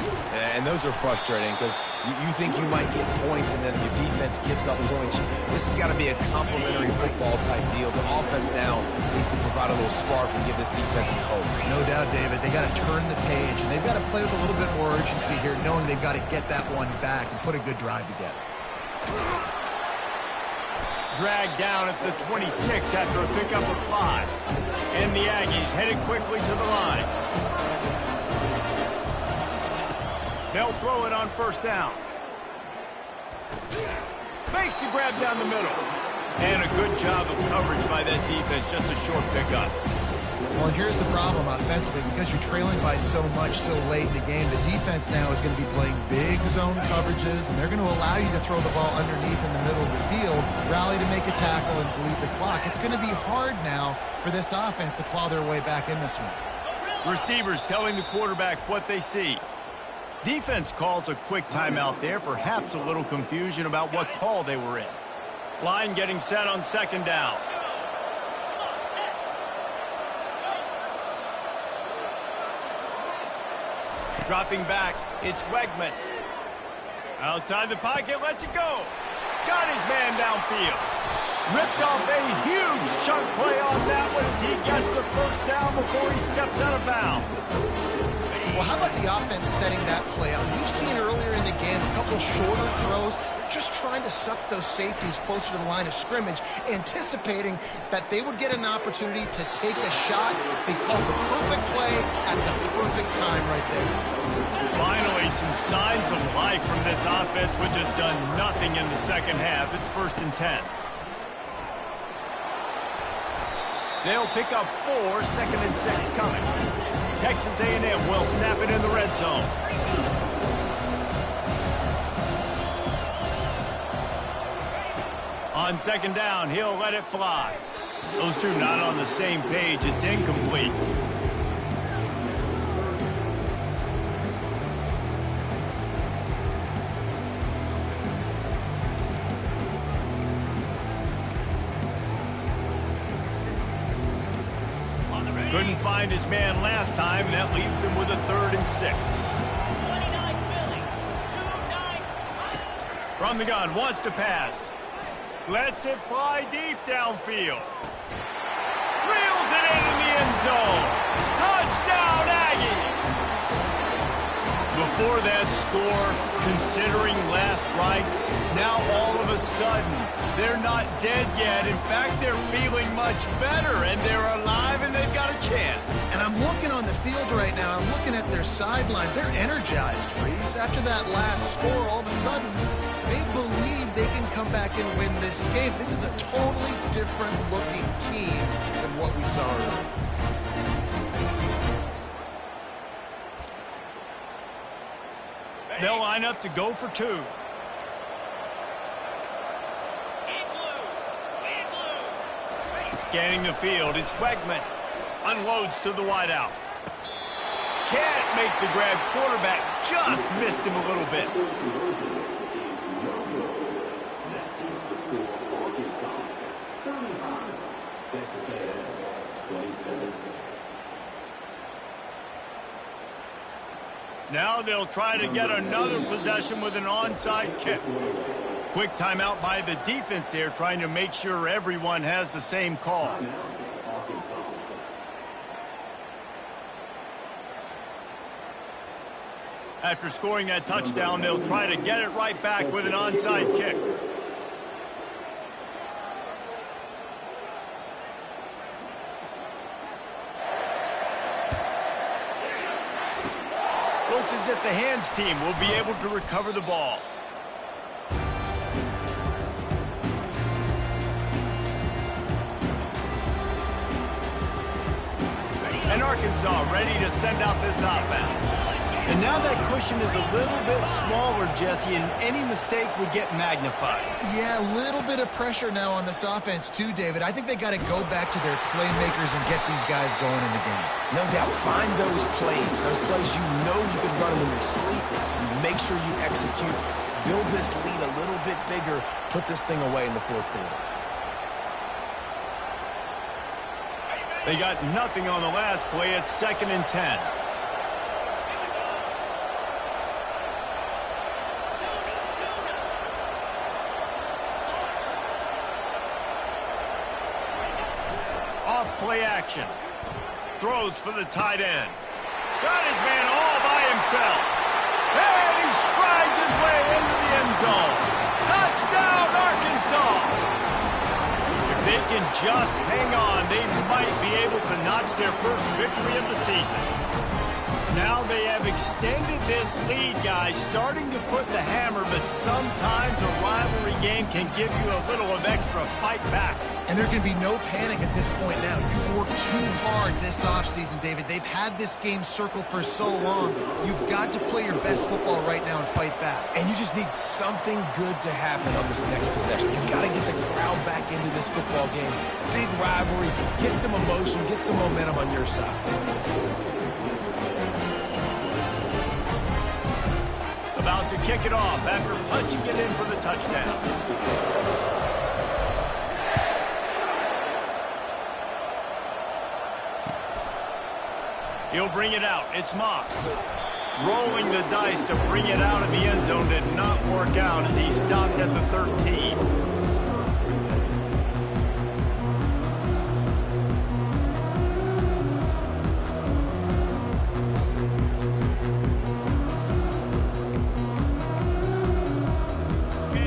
And those are frustrating because you think you might get points, and then your defense gives up points. This has got to be a complementary football type deal. The offense now needs to provide a little spark and give this defense some hope. No doubt, David. They got to turn the page, and they've got to play with a little bit more urgency here, knowing they've got to get that one back and put a good drive together. Dragged down at the 26 after a pickup of 5. And the Aggies headed quickly to the line. They'll throw it on first down. Makes the grab down the middle. And a good job of coverage by that defense, just a short pickup. Well, and here's the problem offensively. Because you're trailing by so much so late in the game, the defense now is going to be playing big zone coverages, and they're going to allow you to throw the ball underneath in the middle of the field, rally to make a tackle, and bleed the clock. It's going to be hard now for this offense to claw their way back in this one. Receivers telling the quarterback what they see. Defense calls a quick timeout there, perhaps a little confusion about what call they were in. Line getting set on second down. Dropping back, it's Wegman. Outside the pocket, lets it go. Got his man downfield. Ripped off a huge chunk play on that one as he gets the first down before he steps out of bounds. Well, how about the offense setting that play up? We've seen earlier in the game a couple shorter throws, just trying to suck those safeties closer to the line of scrimmage, anticipating that they would get an opportunity to take a shot. They called the perfect play at the perfect time right there. Finally, some signs of life from this offense, which has done nothing in the second half. It's 1st and 10. They'll pick up 4, 2nd and 6 coming. Texas A&M will snap it in the red zone. On second down, he'll let it fly. Those two not on the same page. It's incomplete. Couldn't find his man last time, and that leaves him with a 3rd and 6. From the gun, wants to pass. Lets it fly deep downfield. Reels it in the end zone. Touchdown, Aggie! The For that score, considering last rights, now all of a sudden, they're not dead yet. In fact, they're feeling much better, and they're alive, and they've got a chance. And I'm looking on the field right now. I'm looking at their sideline. They're energized, Reese. After that last score, all of a sudden, they believe they can come back and win this game. This is a totally different-looking team than what we saw earlier. They'll line up to go for two. Scanning the field, it's Wegman. Unloads to the wideout. Can't make the grab. Quarterback just missed him a little bit. Now they'll try to get another possession with an onside kick. Quick timeout by the defense there, trying to make sure everyone has the same call. After scoring that touchdown, they'll try to get it right back with an onside kick. Looks as if the hands team will be able to recover the ball. And Arkansas ready to send out this offense. And now that cushion is a little bit smaller, Jesse, and any mistake would get magnified. Yeah, a little bit of pressure now on this offense too, David. I think they got to go back to their playmakers and get these guys going in the game. No doubt. Find those plays you know you can run them in your sleep. You make sure you execute. Build this lead a little bit bigger. Put this thing away in the fourth quarter. They got nothing on the last play. It's 2nd and 10. Play action. Throws for the tight end. Got his man all by himself. And he strides his way into the end zone. Touchdown, Arkansas! If they can just hang on, they might be able to notch their first victory of the season. Now they have extended this lead, guys, starting to put the hammer, but sometimes a rivalry game can give you a little of extra fight back. And there can be no panic at this point now. You worked too hard this offseason, David. They've had this game circled for so long. You've got to play your best football right now and fight back. And you just need something good to happen on this next possession. You've got to get the crowd back into this football game. Big rivalry. Get some emotion. Get some momentum on your side. About to kick it off after punching it in for the touchdown. He'll bring it out. It's Moss. Rolling the dice to bring it out of the end zone did not work out as he stopped at the 13.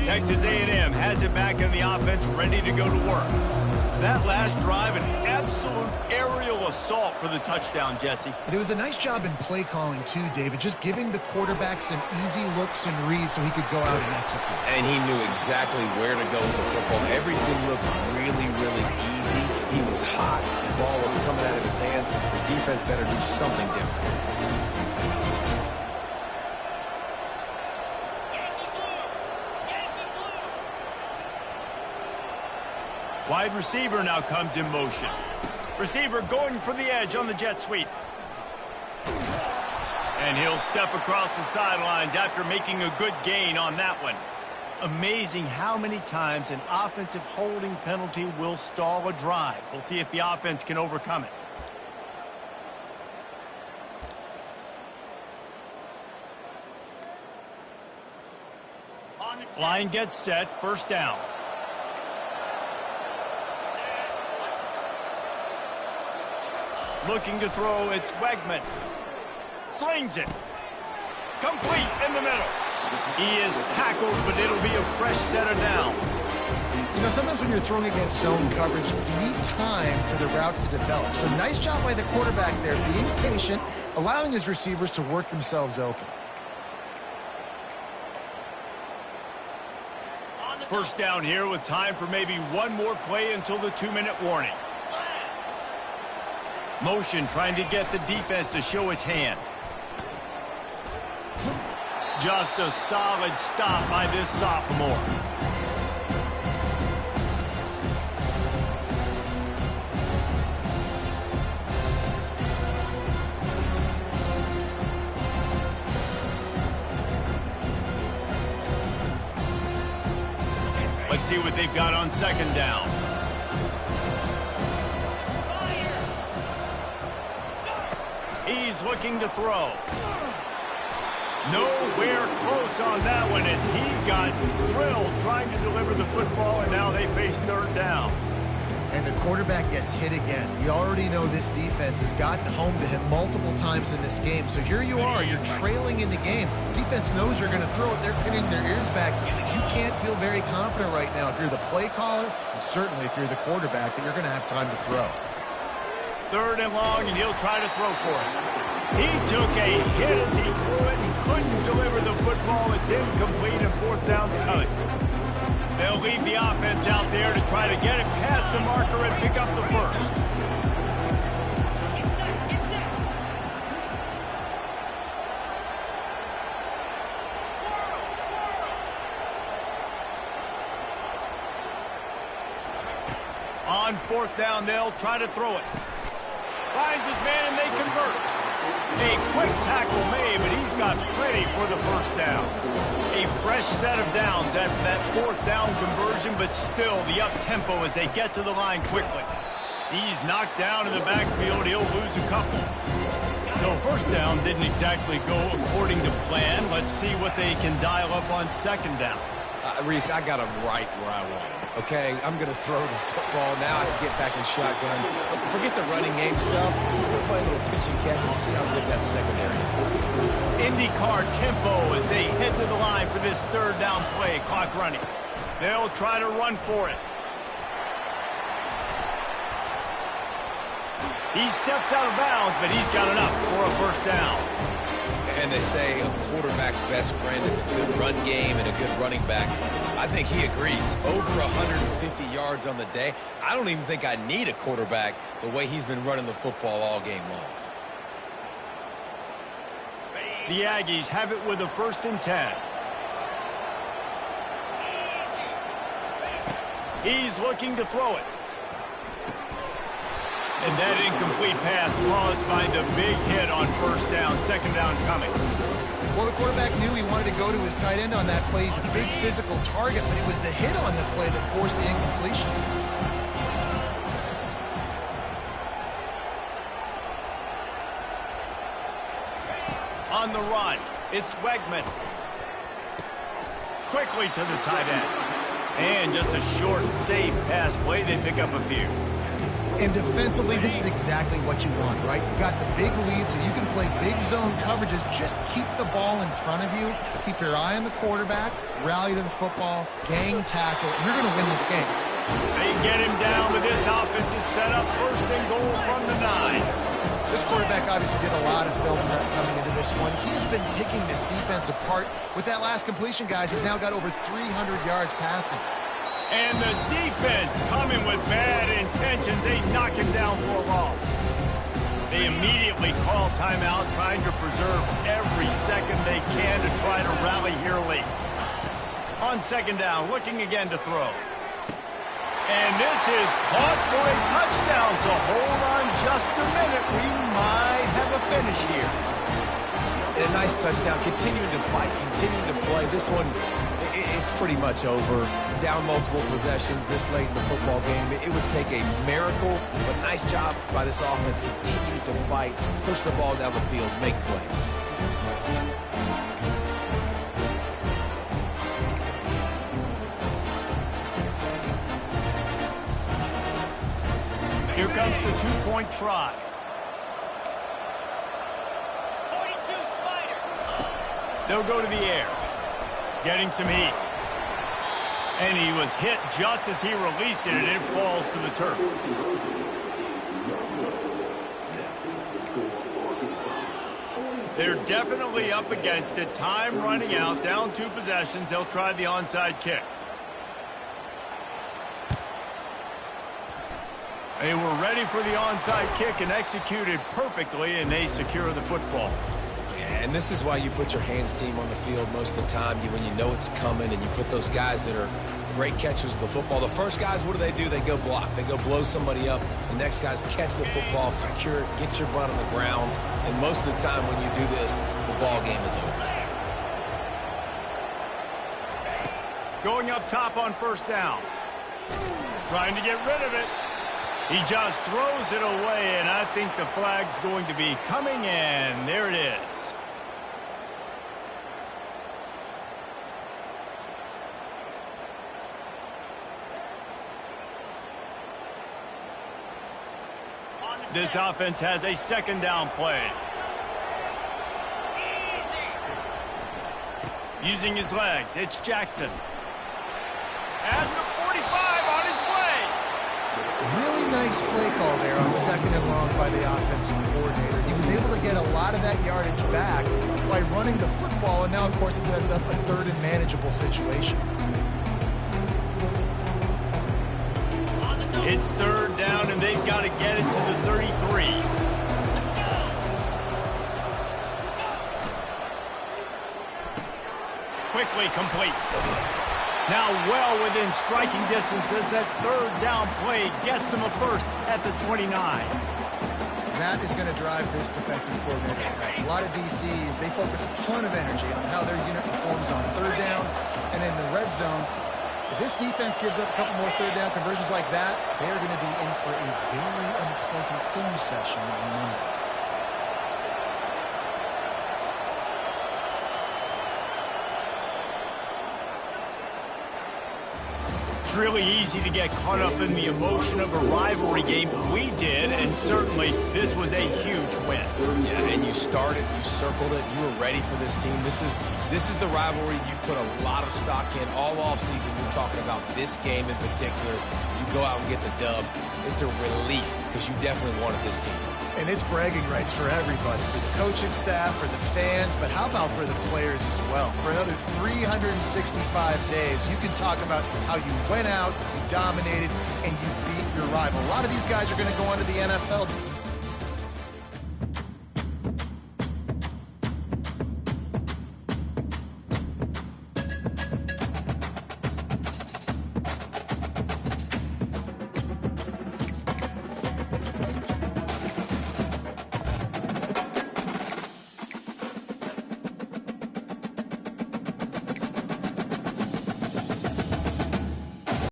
Texas A&M has it back in the offense, ready to go to work. That last drive, an absolute aerial assault for the touchdown, Jesse. But it was a nice job in play calling, too, David, just giving the quarterback some easy looks and reads so he could go out and execute. And he knew exactly where to go with the football. Everything looked really, really easy. He was hot. The ball was coming out of his hands. The defense better do something different. Wide receiver now comes in motion. Receiver going for the edge on the jet sweep. And he'll step across the sidelines after making a good gain on that one. Amazing how many times an offensive holding penalty will stall a drive. We'll see if the offense can overcome it. Line gets set, first down. Looking to throw, it's Wegman. Slings it. Complete in the middle. He is tackled, but it'll be a fresh set of downs. You know, sometimes when you're throwing against zone coverage, you need time for the routes to develop. So nice job by the quarterback there, being patient, allowing his receivers to work themselves open. First down here with time for maybe one more play until the 2-minute warning. Motion trying to get the defense to show its hand. Just a solid stop by this sophomore. Let's see what they've got on second down. He's looking to throw. Nowhere close on that one as he got drilled trying to deliver the football, and now they face third down. And the quarterback gets hit again. We already know this defense has gotten home to him multiple times in this game. So here you are, you're trailing in the game. Defense knows you're going to throw it. They're pinning their ears back. You can't feel very confident right now if you're the play caller, and certainly if you're the quarterback, that you're going to have time to throw. Third and long, and he'll try to throw for it. He took a hit as he threw it and couldn't deliver the football. It's incomplete, and fourth down's coming. They'll leave the offense out there to try to get it past the marker and pick up the first. On fourth down, they'll try to throw it. Finds his man, and they convert. A quick tackle made, but he's got plenty for the first down. A fresh set of downs after that fourth down conversion, but still the up-tempo as they get to the line quickly. He's knocked down in the backfield. He'll lose a couple. So first down didn't exactly go according to plan. Let's see what they can dial up on second down. Reese, I got him right where I want him. Okay, I'm going to throw the football now. I can get back in shotgun. Forget the running game stuff. We're going to play a little pitch and catch and see how good that secondary is. IndyCar tempo as they head to the line for this third down play. Clock running. They'll try to run for it. He steps out of bounds, but he's got enough for a first down. And they say a quarterback's best friend is a good run game and a good running back. I think he agrees. Over 150 yards on the day. I don't even think I need a quarterback the way he's been running the football all game long. The Aggies have it with a 1st and 10. He's looking to throw it. And that incomplete pass caused by the big hit on first down. Second down coming. Well, the quarterback knew he wanted to go to his tight end on that play. He's a big physical target, but it was the hit on the play that forced the incompletion. On the run, it's Wegman. Quickly to the tight end. And just a short, safe pass play. They pick up a few. And defensively, this is exactly what you want, right? You got the big lead, so you can play big zone coverages. Just keep the ball in front of you. Keep your eye on the quarterback. Rally to the football. Gang tackle. You're going to win this game. They get him down, but this offense is set up 1st and goal from the 9. This quarterback obviously did a lot of film prep coming into this one. He has been picking this defense apart. With that last completion, guys, he's now got over 300 yards passing. And the defense coming with bad intentions. They knock him down for a loss. They immediately call timeout, trying to preserve every second they can to try to rally here late. On second down, looking again to throw. And this is caught for a touchdown, so hold on just a minute. We might have a finish here. And a nice touchdown, continuing to fight, continuing to play. This one, it's pretty much over. Down multiple possessions this late in the football game. It would take a miracle, but nice job by this offense. Continue to fight, push the ball down the field, make plays. Here comes the two-point try. They'll go to the air. Getting some heat. And he was hit just as he released it, and it falls to the turf. They're definitely up against it. Time running out. Down 2 possessions. They'll try the onside kick. They were ready for the onside kick and executed perfectly, and they secure the football. And this is why you put your hands team on the field most of the time, when you know it's coming, and you put those guys that are great catchers of the football. The first guys, what do? They go block. They go blow somebody up. The next guys catch the football, secure it, get your butt on the ground. And most of the time when you do this, the ball game is over. Going up top on first down. Trying to get rid of it. He just throws it away, and I think the flag's going to be coming in. There it is. This offense has a second down play. Using his legs, it's Jackson. At the 45 on his way. Really nice play call there on 2nd and long by the offensive coordinator. He was able to get a lot of that yardage back by running the football, and now, of course, it sets up a 3rd and manageable situation. It's 3rd down, and they've got to get it to the 33. Quickly complete. Now well within striking distance as that 3rd down play gets them a first at the 29. That is going to drive this defensive coordinator. It's a lot of DCs. They focus a ton of energy on how their unit performs on 3rd down and in the red zone. If this defense gives up a couple more 3rd down conversions like that, they are going to be in for a very unpleasant film session on Monday. It's really easy to get caught up in the emotion of a rivalry game. We did, and certainly this was a huge win. Yeah, and you started, you circled it, you were ready for this team. This is the rivalry you put a lot of stock in all offseason. You're talking about this game in particular. You go out and get the dub. It's a relief because you definitely wanted this team. And it's bragging rights for everybody, for the coaching staff, for the fans, but how about for the players as well? For another 365 days, you can talk about how you went out, you dominated, and you beat your rival. A lot of these guys are going to go on to the NFL.